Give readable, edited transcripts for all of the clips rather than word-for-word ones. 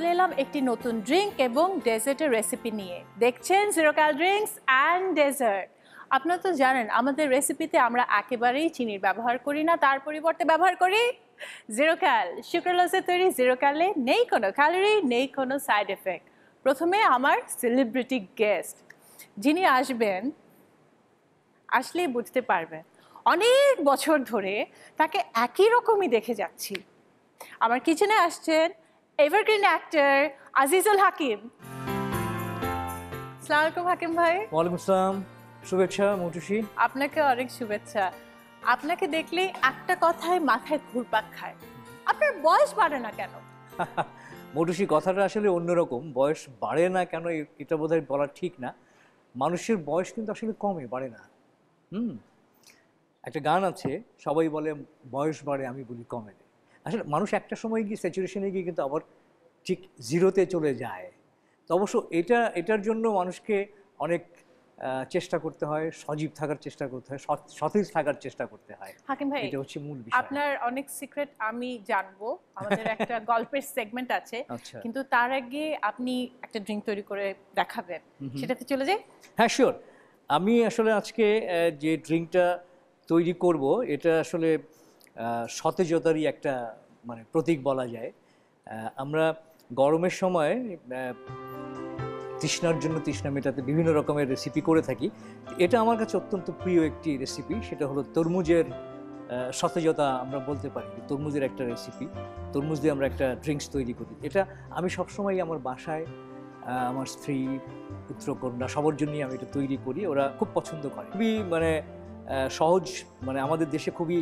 চলে এলাম একটি নতুন ড্রিঙ্ক এবং ডেজার্টের রেসিপি নিয়ে। দেখছেন zero cal drinks and dessert. আপনারা তো জানেন আমাদের রেসিপিতে আমরা একেবারেই চিনির ব্যবহার করি না, তার পরিবর্তে ব্যবহার করি জিরো ক্যাল। সুক্রালোজে তৈরি জিরো ক্যালে নেই কোনো ক্যালোরি, নেই কোনো সাইড এফেক্ট। প্রথমে আমার সেলিব্রিটি গেস্ট যিনি আসবেন, আসলেই বুঝতে পারবেন অনেক বছর ধরে তাকে একই রকমই দেখে যাচ্ছি। আমার কিচেনে আসছেন এভারগ্রিন অ্যাক্টর আজিজুল হাকিম। আসসালামু আলাইকুম হাকিম ভাই। ওয়ালাইকুম আসসালাম, শুভেচ্ছা মৌটুসী। আপনাকে অনেক শুভেচ্ছা। আপনাকে দেখলেই একটা কথায় মাথায় ঘুরপাক খায়, আপনার বয়স বাড়ে না কেন? মৌটুসী, কথাটা আসলে অন্যরকম। বয়স বাড়ে না কেন এটা বোধহয় বলা ঠিক না। মানুষের বয়স কিন্তু আসলে কমে, বাড়ে না। একটা গান আছে, সবাই বলে বয়স বাড়ে, আমি বলি কমে। আসলে মানুষ একটা সময় গিয়ে স্যাচুরেশনে গিয়ে কিন্তু আবার ঠিক জিরোতে চলে যায়। তো অবশ্য এটার জন্য মানুষকে অনেক চেষ্টা করতে হয়, সজীব থাকার চেষ্টা করতে হয়, সতেজ থাকার চেষ্টা করতে হয়। হাকিম ভাই, এটা হচ্ছে মূল বিষয়। আপনার অনেক সিক্রেট আমি জানবো, আমাদের একটা গল্পের সেগমেন্ট আছে, কিন্তু তার আগে আপনি একটা ড্রিঙ্ক তৈরি করে দেখাবেন, সেটাতে চলে যাই। হ্যাঁ, শিওর। আমি আসলে আজকে যে ড্রিঙ্কটা তৈরি করব, এটা আসলে সতেজতারই একটা মানে প্রতীক বলা যায়। আমরা গরমের সময় তৃষ্ণার জন্য তৃষ্ণা মেটাতে বিভিন্ন রকমের রেসিপি করে থাকি। এটা আমার কাছে অত্যন্ত প্রিয় একটি রেসিপি, সেটা হলো তরমুজের সতেজতা। আমরা বলতে পারি তরমুজের একটা রেসিপি, তরমুজ দিয়ে আমরা একটা ড্রিঙ্কস তৈরি করি। এটা আমি সবসময় আমার বাসায় আমার স্ত্রী, পুত্রকন্যা সবার জন্যই আমি এটা তৈরি করি। ওরা খুব পছন্দ করে। খুবই মানে সহজ, মানে আমাদের দেশে খুবই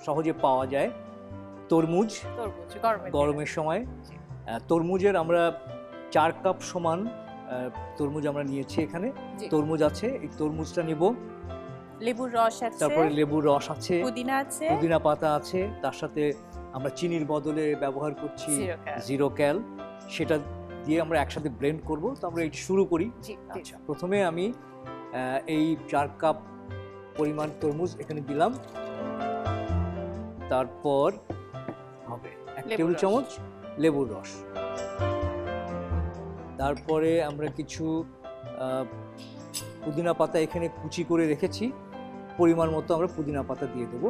সহজে পাওয়া যায় তরমুজ গরমের সময়। তরমুজের আমরা 4 কাপ সমান তরমুজ আমরা নিয়েছি এখানে। তরমুজ আছে, এই তরমুজটা নেব। লেবুর রস আছে, তারপরে লেবুর রস আছে, পুদিনা আছে, পুদিনা পাতা আছে, তার সাথে আমরা চিনির বদলে ব্যবহার করছি জিরো ক্যাল। সেটা দিয়ে আমরা একসাথে ব্লেন্ড করব। তো আমরা এটা শুরু করি। আচ্ছা, প্রথমে আমি এই 4 কাপ পরিমাণ তরমুজ এখানে দিলাম। তারপর হবে 1 টেবিল চামচ লেবুর রস। তারপরে আমরা কিছু পুদিনা পাতা এখানে কুচি করে রেখেছি, পরিমাণ মতো আমরা পুদিনা পাতা দিয়ে দেব।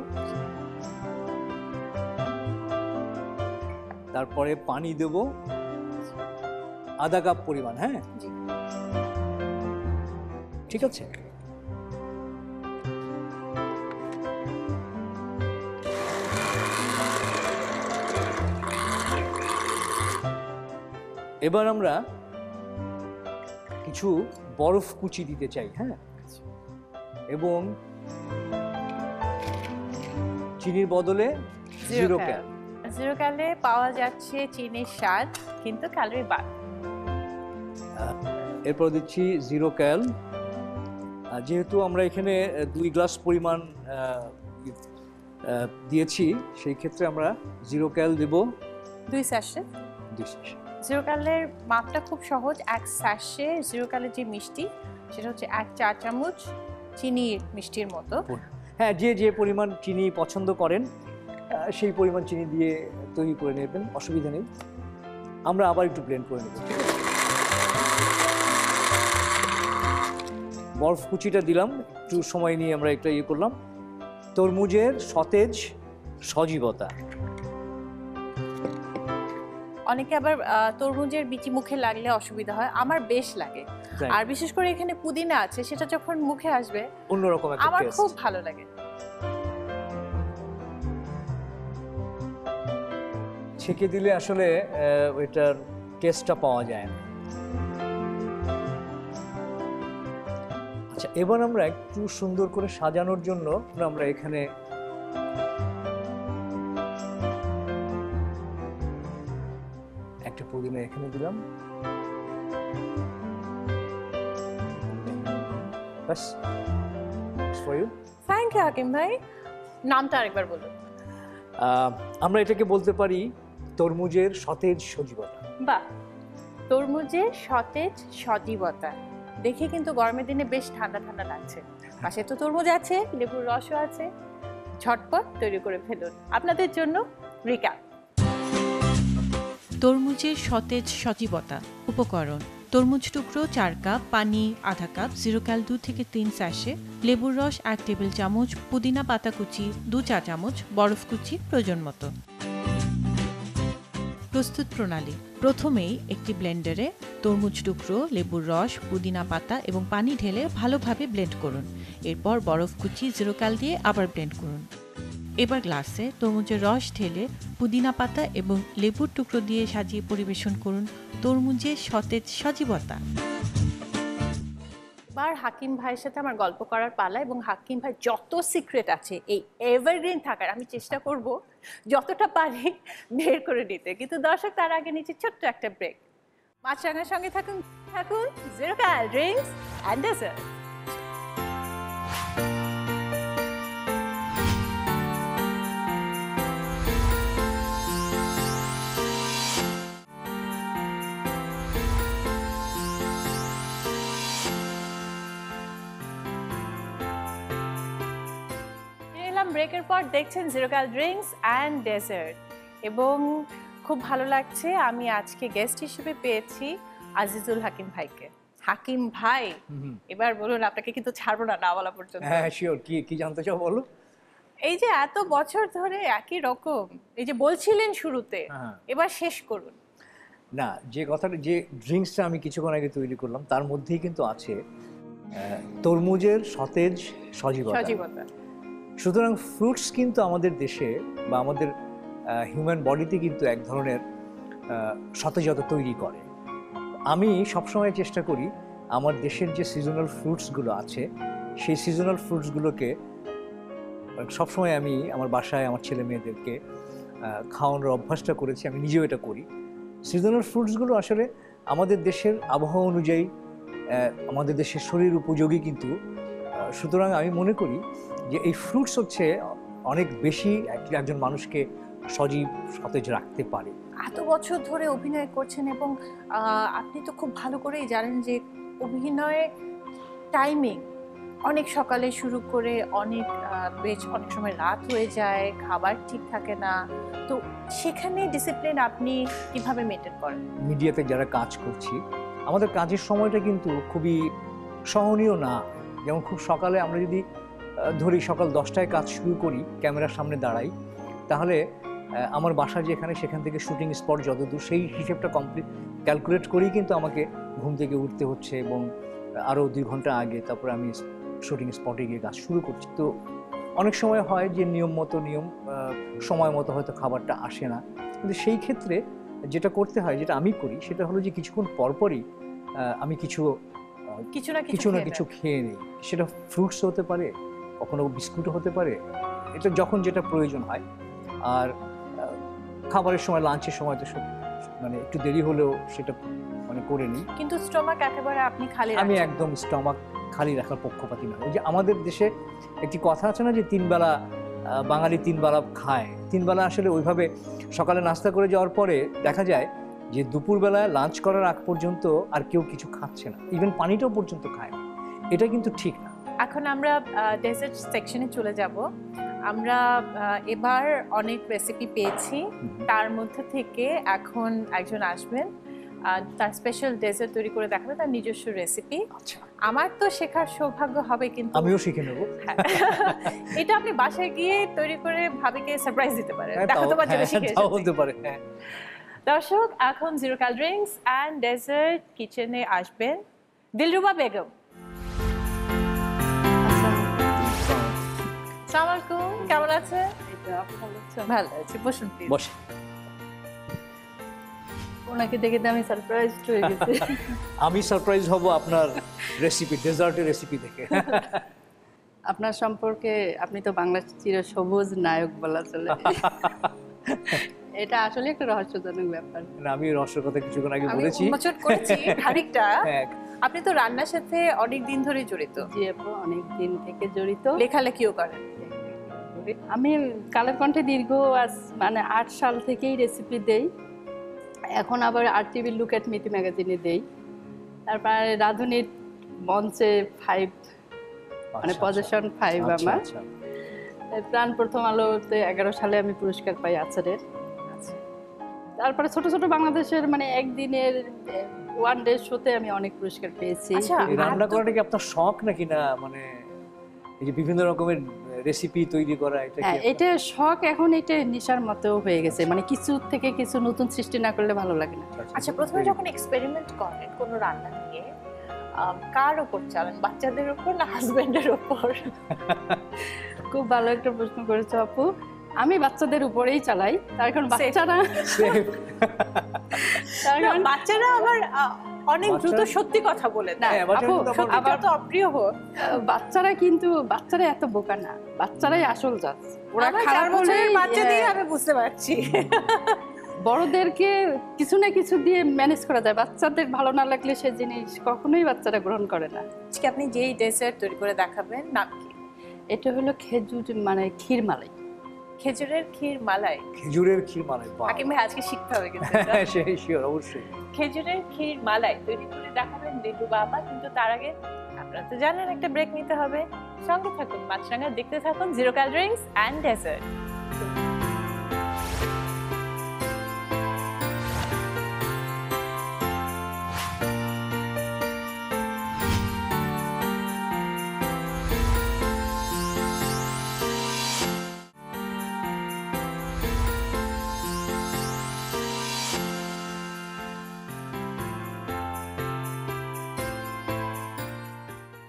তারপরে পানি দেব আধা কাপ পরিমাণ। হ্যাঁ, ঠিক আছে। এবার আমরা কিছু বরফ কুচি দিতে চাই। হ্যাঁ, এবং চিনির বদলে জিরো ক্যাল। জিরো ক্যালে পাওয়া যাচ্ছে চিনির স্বাদ, কিন্তু ক্যালোরি বাদ। এরপর দিচ্ছি জিরো ক্যাল। যেহেতু আমরা এখানে 2 গ্লাস পরিমাণ দিয়েছি, সেই ক্ষেত্রে আমরা জিরো ক্যাল দেব 2 স্যাশে। জিরো ক্যালের মাপটা খুব সহজ। 1 স্যাশে জিরো ক্যালের যে মিষ্টি, সেটা হচ্ছে 1 চা চামচ চিনির মিষ্টির মতো। হ্যাঁ, যে পরিমাণ চিনি পছন্দ করেন সেই পরিমাণ চিনি দিয়ে তৈরি করে নেবেন, অসুবিধা নেই। আমরা আবার একটু ব্লেন্ড করে নেব। বরফ কুচিটা দিলাম, একটু সময় নিয়ে আমরা একটা করলাম। তরমুজের সতেজ সজীবতা। অনেকে আবার তরমুজের বিচি মুখে লাগলে অসুবিধা হয়, আমার বেশ লাগে। আর বিশেষ করে এখানে পুদিনা আছে, সেটা যখন মুখে আসবে অন্যরকম একটা আমার টেস্ট। খুব ভালো লাগে। ছেঁকে দিলে আসলে ওইটার টেস্টটা পাওয়া যায় না। আচ্ছা, এবার আমরা একটু সুন্দর করে সাজানোর জন্য আমরা এখানে একটা পুদিনা এখানে দিলাম। বাস, ফর ইউ। থ্যাংক ইউ হাকিম ভাই। নামটা আরেকবার বলুন। আমরা এটাকে বলতে পারি তরমুজের সতেজ সজীবতা। বাহ, তরমুজের সতেজ সজীবতা দেখে কিন্তু গরমের দিনে বেশ ঠান্ডা ঠান্ডা লাগছে। পাশে তো তরমুজ আছে, লেবুর রসও আছে, ঝটপট তৈরি করে ফেলুন। আপনাদের জন্য রিক্যাপ। তরমুজের সতেজ সজীবতা। উপকরণ: তরমুজ টুকরো 4 কাপ, পানি আধা কাপ, 0 ক্যাল 2 থেকে 3 স্যাশে, লেবুর রস 1 টেবিল চামচ, পুদিনা পাতা কুচি 2 চা চামচ, বরফ কুচি প্রয়োজন মতো। প্রস্তুত প্রণালী: প্রথমেই একটি ব্লেন্ডারে তরমুজ টুকরো, লেবুর রস, পুদিনা পাতা এবং পানি ঢেলে ভালোভাবে ব্লেন্ড করুন। এরপর বরফ কুচি 0 ক্যাল দিয়ে আবার ব্লেন্ড করুন। এবার গ্লাসে তরমুজের রস ঢেলে পুদিনা পাতা এবং লেবুর টুকরো দিয়ে সাজিয়ে পরিবেশন করুন। তরমুজের সতেজ সজীবতা। এবার হাকিম ভাইয়ের সাথে আমার গল্প করার পালা, এবং হাকিম ভাই যত সিক্রেট আছে এই এভারগ্রিন থাকার আমি চেষ্টা করব যতটা পারি বের করে নিতে। কিন্তু দর্শক, তার আগে নিচে ছোট্ট একটা ব্রেক। মাছরাঙার সঙ্গে থাকুন থাকুন zero cal drinks and dessert. ব্রেকের পর দেখছেন zero cal drinks and dessert, এবং খুব ভালো লাগছে আমি আজকে গেস্ট হিসেবে পেয়েছি আজিজুল হাকিম ভাইকে। হাকিম ভাই, এবার বলুন, আপনাকে কিন্তু ছাড়বো না বলা পর্যন্ত। হ্যাঁ শিওর, কি জানতে চাও বলো। এই যে এত বছর ধরে একই রকম, এই যে বলছিলেন শুরুতে, এবার শেষ করুন না। যে কথাটা, যে ড্রিঙ্কসটা আমি কিছুক্ষণ আগে তৈরি করলাম তার মধ্যেই কিন্তু আছে তরমুজের সতেজ সজীবতা। সুতরাং ফ্রুটস কিন্তু আমাদের দেশে বা আমাদের হিউম্যান বডিতে কিন্তু এক ধরনের সতেজতা তৈরি করে। আমি সবসময় চেষ্টা করি আমার দেশের যে সিজনাল ফ্রুটসগুলো আছে সেই সিজনাল ফ্রুটসগুলোকে সবসময় আমি আমার বাসায় আমার ছেলে মেয়েদেরকে খাওয়ানোর অভ্যাসটা করেছি। আমি নিজেও এটা করি। সিজনাল ফ্রুটসগুলো আসলে আমাদের দেশের আবহাওয়া অনুযায়ী আমাদের দেশের শরীর উপযোগী কিন্তু। সুতরাং আমি মনে করি যে এই ফ্রুটস হচ্ছে অনেক বেশি একজন মানুষকে সজীব সতেজ রাখতে পারে। এত বছর ধরে অভিনয় করছেন, এবং আপনি তো খুব ভালো করেই জানেন যে অভিনয়ে টাইমিং অনেক সকালে শুরু করে অনেক সময় রাত হয়ে যায়, খাবার ঠিক থাকে না। তো সেখানে ডিসিপ্লিন আপনি কিভাবে মেনটেন করেন? মিডিয়াতে যারা কাজ করছি, আমাদের কাজের সময়টা কিন্তু খুবই সহনীয় না। যেমন খুব সকালে আমরা যদি ধরি সকাল 10টায় কাজ শুরু করি, ক্যামেরার সামনে দাঁড়াই, তাহলে আমার বাসা যেখানে সেখান থেকে শুটিং স্পট যতদূর সেই হিসেবটা ক্যালকুলেট করেই কিন্তু আমাকে ঘুম থেকে উঠতে হচ্ছে, এবং আরও 2 ঘন্টা আগে তারপরে আমি শুটিং স্পটে গিয়ে কাজ শুরু করছি। তো অনেক সময় হয় যে সময় মতো হয়তো খাবারটা আসে না, কিন্তু সেই ক্ষেত্রে যেটা করতে হয়, যেটা আমি করি, সেটা হলো যে কিছুক্ষণ পরপরই আমি কিছু না কিছু খেয়ে নিই। সেটা ফ্রুটস হতে পারে, কখনো বিস্কুটও হতে পারে, এটা যখন যেটা প্রয়োজন হয়। আর খাবারের সময়, লাঞ্চের সময় তো মানে একটু দেরি হলেও সেটা মানে করে নিই। কিন্তু স্টমাক একেবারে আপনি খালি? আমি একদম স্টমাক খালি রাখার পক্ষপাতী না। ওই যে আমাদের দেশে একটি কথা আছে না যে 3 বেলা বাঙালি 3 বেলা খায়। 3 বেলা আসলে ওইভাবে সকালে নাস্তা করে যাওয়ার পরে দেখা যায় যে দুপুরবেলায় লাঞ্চ করার আগ পর্যন্ত আর কেউ কিছু খাচ্ছে না, ইভেন পানিটাও পর্যন্ত খায় না। এটা কিন্তু ঠিক না। এখন আমরা ডেজার্ট সেকশনে চলে যাব। আমরা এবার অনেক রেসিপি পেয়েছি, তার মধ্যে থেকে এখন একজন আসবেন, তার স্পেশাল ডেজার্ট তৈরি করে দেখাবে, তার নিজস্ব রেসিপি। আমার তো শেখার সৌভাগ্য হবে, কিন্তু আমিও শিখে নেব। এটা আপনি বাসায় গিয়ে তৈরি করে ভাবিকে সারপ্রাইজ দিতে পারেন, দেখো তোমার জন্য শিখে এসেছি। দর্শক, এখন zero cal drinks and dessert কিচেনে আসবেন দিলরুবা বেগম। আসসালামু আলাইকুম, কেমন আছেন? ভালো আছি, বসুন প্লিজ। বসে। ওনাকে দেখে তো আমি সারপ্রাইজ হয়ে গেছি। আমি সারপ্রাইজ হব আপনার রেসিপি, ডেজার্টের রেসিপি দেখে। আপনার সম্পর্কে, আপনি তো বাংলার চিরসবুজ নায়ক বলা চলে। এটা আসলে একটা রহস্যজনক ব্যাপার। আমি রহস্যের কথা কিছুক্ষণ আগে বলেছি, উন্মোচন করেছি খানিকটা। আপনি তো রান্নার সাথে অনেক দিন ধরে জড়িত। জি আপু, অনেক দিন থেকে জড়িত। লেখালেখিও করেন? আমি কালের কণ্ঠে দীর্ঘ মানে 8 সাল থেকেই রেসিপি দেই। এখন আবার RTV লুক এট মিতি ম্যাগাজিনে দেই। তারপরে রাধুনীর মঞ্চে 5 মানে পজিশন 5 আমার। প্রাণ প্রথম আলোতে 11 সালে আমি পুরস্কার পাই আচারের। তারপরে ছোট ছোট বাংলাদেশের মানে একদিনের ওয়ান ডে শোতে আমি অনেক পুরস্কার পেয়েছি। আচ্ছা, এই রান্না করাটা কি আপনার শখ নাকি না, মানে এই যে বিভিন্ন রকমের রেসিপি তৈরি করা, এটা কি হ্যাঁ, এটা শখ, এখন এটা নেশার মতো হয়ে গেছে, মানে কিছু থেকে কিছু নতুন সৃষ্টি না করলে ভালো লাগে না। আচ্ছা, প্রথমে যখন এক্সপেরিমেন্ট করেন কোনো রান্না নিয়ে, কার উপর চালান, বাচ্চাদের উপর না হাজবেন্ডের উপর? খুব ভালো একটা প্রশ্ন করেছো আপু। আমি বাচ্চাদের উপরেই চালাই, তার কারণ বাচ্চারা তার না, কারণ বাচ্চারা আবার অনেক দ্রুত সত্যি কথা বলে দেয়। হ্যাঁ, বাচ্চারা আপু, কিন্তু আবার- সত্যিটা তো অপ্রিয় হোক। বাচ্চারা এত বোকা না, বাচ্চারাই আসল জাত। ওরা আমার খারাপ 4 বছরের হলেই, বাচ্চা দিয়ে আমি বুঝতে পারছি। বড়দেরকে কিছু না কিছু দিয়ে ম্যানেজ করা যায়, বাচ্চাদের ভালো না লাগলে সে জিনিস কখনোই বাচ্চারা গ্রহণ করে না। আজকে আপনি যেই ডেজার্ট তৈরি করে দেখাবেন নাম কি? এটা হলো খেজুর, মানে ক্ষীর মালাই। খেজুরের ক্ষীর মালাই। খেজুরের ক্ষীর মালাই। হাকিম ভাই আজকে শিখতে হবে কিন্তু এটা। হ্যাঁ, সেই শিওর, অবশ্যই। খেজুরের ক্ষীর মালাই তৈরি করে দেখাবেন দিলরু বাবা, কিন্তু তার আগে আপনারা তো জানেন একটা ব্রেক নিতে হবে। সঙ্গে থাকুন মাছরাঙা, দেখতে থাকুন zero cal drinks and dessert.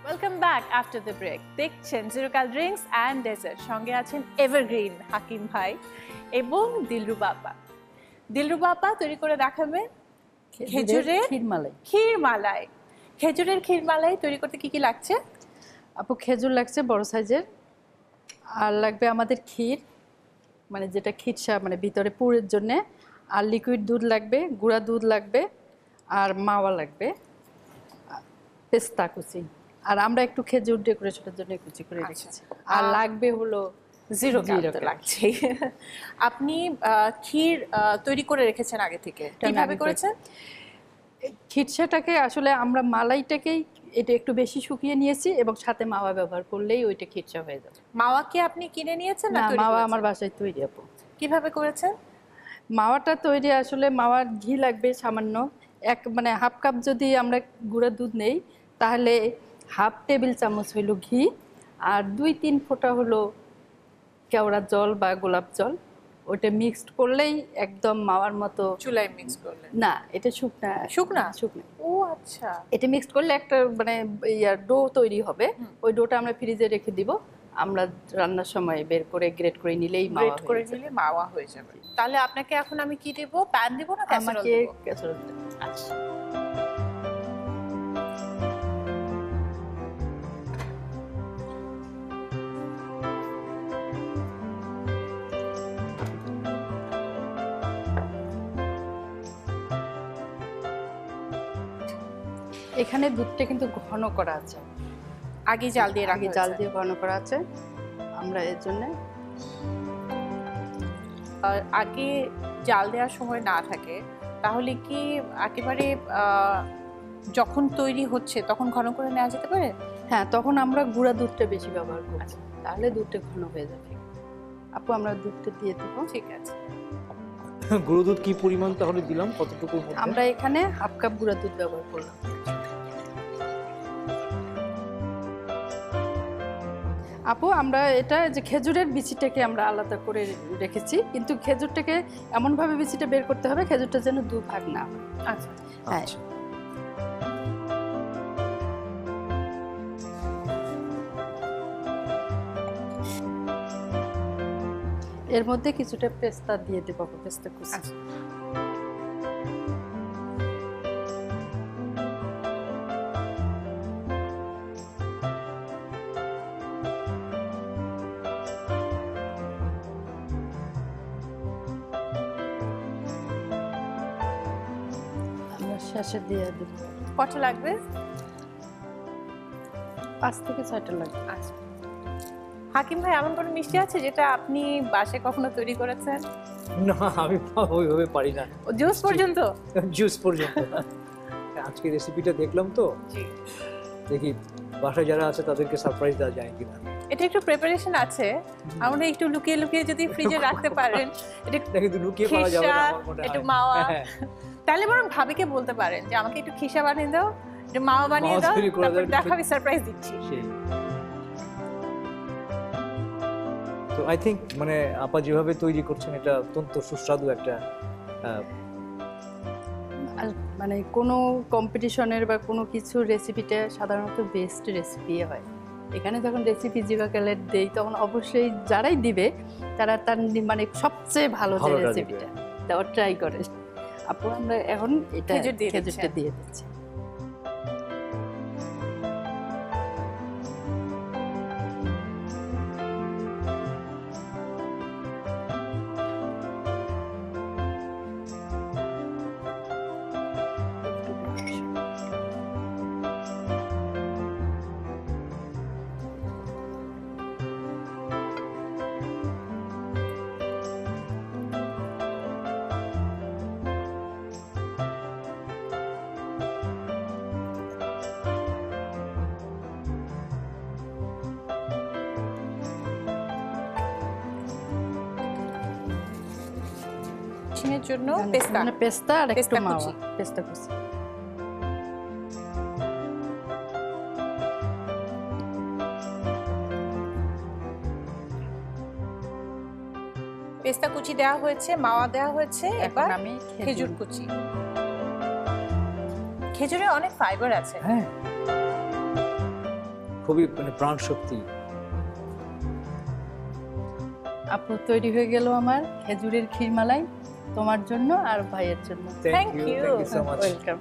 Welcome back after the break. দেখছেন zero cal drinks and dessert, সঙ্গে আছেন এভারগ্রিন হাকিম ভাই এবং দিলরু বাবা। দিলরু বাবা তৈরি করে দেখাবে খেজুরের ক্ষীর মালাই। ক্ষীর মালাই। খেজুরের ক্ষীর মালাই তৈরি করতে কি কি লাগছে? আপু, খেজুর লাগছে বড় সাইজের, আর লাগবে আমাদের ক্ষীর, মানে যেটা ক্ষীরসা, মানে ভিতরে পুরের জন্য, আর লিকুইড দুধ লাগবে, গুঁড়া দুধ লাগবে, আর মাওয়া লাগবে, পেস্তা কুচি, আর আমরা একটু খেজুর ডেকোরেশনের জন্য কুচি করে রেখেছি। আর লাগবে হলো জিরো জিরো ক্যাল ক্যাল। লাগছে। আপনি ক্ষীর তৈরি করে রেখেছেন আগে থেকে, এটা আমি কিভাবে আগে করেছেন? ক্ষীরসাটাকে আসলে আমরা মালাইটাকেই এটা একটু বেশি শুকিয়ে নিয়েছি, এবং সাথে মাওয়া ব্যবহার করলেই ওইটা ক্ষীরসা হয়ে যাবে। মাওয়া কি আপনি কিনে নিয়েছেন না না, তৈরি মাওয়া করেছেন? আমার বাসায় তৈরি আপু। কিভাবে করেছেন? মাওয়াটা তৈরি আসলে মাওয়ার ঘি লাগবে সামান্য, মানে হাফ কাপ যদি আমরা গুঁড়া দুধ নেই তাহলে হাফ টেবিল চামচ হইল ঘি, আর 2-3 ফোঁটা হলো কেওড়া জল বা গোলাপ জল, ওটা মিক্সড করলেই একদম মাওয়ার মতো। চুলায় মিক্স করলেন? না, এটা শুকনা শুকনা? শুকনা। ও আচ্ছা। এটা মিক্সড করলে একটা মানে ডো তৈরি হবে। ওই ডোটা আমরা ফ্রিজে রেখে দিব, আমরা রান্নার সময় বের করে গ্রেট করে নিলেই মাওয়া গ্রেট করে হয়ে যাবে। নিলে মাওয়া হয়ে যাবে। তাহলে আপনাকে এখন আমি কি দেব? প্যান দেব না ক্যাসারোল আমাকে দেব? ক্যাসারোল দেব। আচ্ছা। এখানে দুধটা কিন্তু ঘন করা আছে, আগে জাল দিয়ে আগে রাখা জাল হয়েছে। দিয়ে ঘন করা আছে। আমরা এর জন্য আগে জাল দেওয়ার সময় না থাকে তাহলে কি একেবারে যখন তৈরি হচ্ছে তখন ঘন করে নেওয়া যেতে পারে? হ্যাঁ, তখন আমরা গুঁড়া দুধটা বেশি ব্যবহার করব, তাহলে দুধটা ঘন হয়ে যাবে। আপু, আমরা দুধটা দিয়ে দেবো। ঠিক আছে। গুঁড়ো দুধ কি পরিমাণ তাহলে দিলাম, কতটুকু? আমরা এখানে হাফ কাপ গুঁড়া দুধ ব্যবহার করলাম। আপু, আমরা এটা যে খেজুরের বিচিটাকে আমরা আলাদা করে রেখেছি, কিন্তু খেজুরটাকে এমনভাবে বিচিটা বের করতে হবে খেজুরটা যেন দুভাগ না হয়। আচ্ছা। হ্যাঁ, আচ্ছা। এর মধ্যে কিছুটা পেস্তা দিয়ে দেবো, পেস্তা কুচি। আচ্ছা। আমরা শেষে দিয়ে দেবো। কত লাগবে? 5 থেকে 6টা লাগবে। আচ্ছা। হাকিম ভাই, এমন কোনো মিষ্টি আছে যেটা আপনি বাসায় কখনো তৈরি করেছেন? না, আমি ওইভাবে পারি না। জুস পর্যন্ত? জুস পর্যন্ত না। আজকে রেসিপিটা দেখলাম তো, জি। দেখি বাসায় যারা আছে তাদেরকে সারপ্রাইজ দেওয়া যায় কিনা। এটা একটু প্রিপারেশন আছে, আমরা একটু লুকিয়ে লুকিয়ে যদি ফ্রিজে রাখতে পারেন, এটা এটা কিন্তু লুকিয়ে পাওয়া যাবে না খিসা, আমার মনে হয়। একটু মাওয়া, হ্যাঁ, তাহলে বরং ভাবিকে বলতে পারেন যে আমাকে একটু খিসা বানিয়ে দাও, একটু মাওয়া বানিয়ে মাওয়া দাও, তৈরি করে তারপর দাও, দেখাবি সারপ্রাইজ দিচ্ছি। সেই। তো আই থিঙ্ক মানে আপা যেভাবে তৈরি করছেন এটা অত্যন্ত সুস্বাদু একটা আর মানে কোনো কম্পিটিশনের বা কোনো কিছু রেসিপিটা সাধারণত বেস্ট রেসিপি হয়। এখানে যখন রেসিপি জিবাকালের দেই তখন অবশ্যই যারাই দিবে তারা তার মানে সবচেয়ে ভালো যে ভালোটা দিবে। রেসিপিটা দেওয়ার ট্রাই করে। আপু আমরা এখন এটা খেজুর দিয়ে খেজুরটা দিচ্ছেন। দিয়ে দিচ্ছি। চিনের জন্য পেস্তা, মানে পেস্তা আর একটু পেস্তা মাওয়া, কুচি। পেস্তা কুচি। পেস্তা কুচি দেওয়া হয়েছে, মাওয়া দেওয়া হয়েছে, এখন এবার আমি খেজুর কুচি। খেজুরে অনেক ফাইবার আছে। হ্যাঁ খুবই মানে প্রাণ শক্তি। আপু তৈরি হয়ে গেল আমার খেজুরের ক্ষীরমালাই, তোমার জন্য আর ভাইয়ের জন্য। Thank you. Thank you so much. Welcome.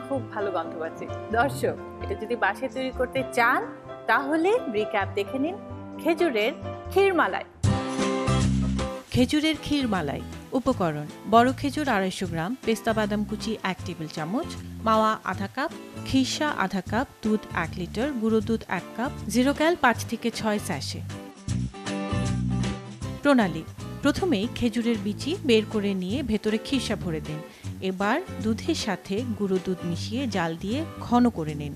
খুব ভালো গন্ধ পাচ্ছি। দর্শক, এটা যদি বাসায় তৈরি করতে চান তাহলে রিক্যাপ দেখে নিন। খেজুরের ক্ষীরমালাই। খেজুরের ক্ষীর মালাই। উপকরণ: বড় খেজুর 250 গ্রাম, পেস্তা বাদাম কুচি 1 টেবিল চামচ, মাওয়া আধা কাপ, খিসা আধা কাপ, দুধ 1 লিটার, গুঁড়ো দুধ 1 কাপ, জিরো ক্যাল 5 থেকে 6 স্যাশে। প্রণালী: প্রথমেই খেজুরের বিচি বের করে নিয়ে ভেতরে খিসা ভরে দিন। এবার দুধের সাথে গুঁড়ো দুধ মিশিয়ে জাল দিয়ে ঘন করে নিন।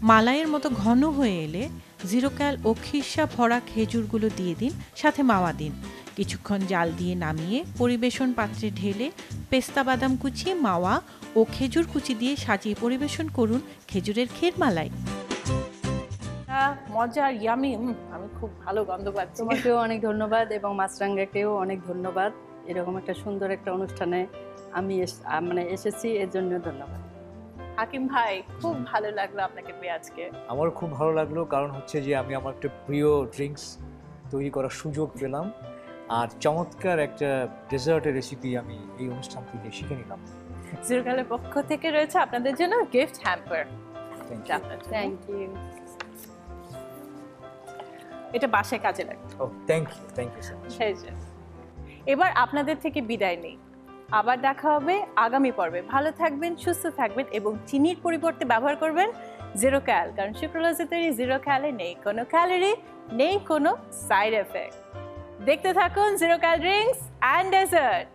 মালাইয়ের মতো ঘন হয়ে এলে জিরো ক্যাল ও খিসা ভরা খেজুরগুলো দিয়ে দিন, সাথে মাওয়া দিন। কিছুক্ষণ জাল দিয়ে নামিয়ে পরিবেশন পাত্রে ঢেলে পেস্তা বাদাম কুচি, মাওয়া ও খেজুর কুচি দিয়ে সাজিয়ে পরিবেশন করুন খেজুরের ক্ষীরমালাই। মজার, ইয়ামি। আমি খুব ভালো গন্ধ পাচ্ছি। তোমাকেও অনেক ধন্যবাদ এবং মাছরাঙ্গাকেও অনেক ধন্যবাদ। এরকম একটা সুন্দর একটা অনুষ্ঠানে আমি মানে এসেছি, এর জন্য ধন্যবাদ। হাকিম ভাই, খুব ভালো লাগলো আপনাকে পেয়ে আজকে। আমার খুব ভালো লাগলো, কারণ হচ্ছে যে আমি আমার একটা প্রিয় ড্রিঙ্কস তৈরি করার সুযোগ পেলাম, আর চমৎকার একটা ডেজার্টের রেসিপি আমি এই অনুষ্ঠান থেকে শিখে নিলাম। জিরোকালের পক্ষ থেকে রয়েছে আপনাদের জন্য গিফট হ্যাম্পার। Thank you. এটা বাসায় কাজে লাগবে। Thank you so much. সেই যে। এবার আপনাদের থেকে বিদায় নেই, আবার দেখা হবে আগামী পর্বে। ভালো থাকবেন, সুস্থ থাকবেন এবং চিনির পরিবর্তে ব্যবহার করবেন জিরো ক্যাল, কারণ সুক্রোলোজে তৈরি জিরো ক্যালে নেই কোনো ক্যালোরি, নেই কোনো সাইড এফেক্ট। দেখতে থাকুন zero cal drinks and dessert.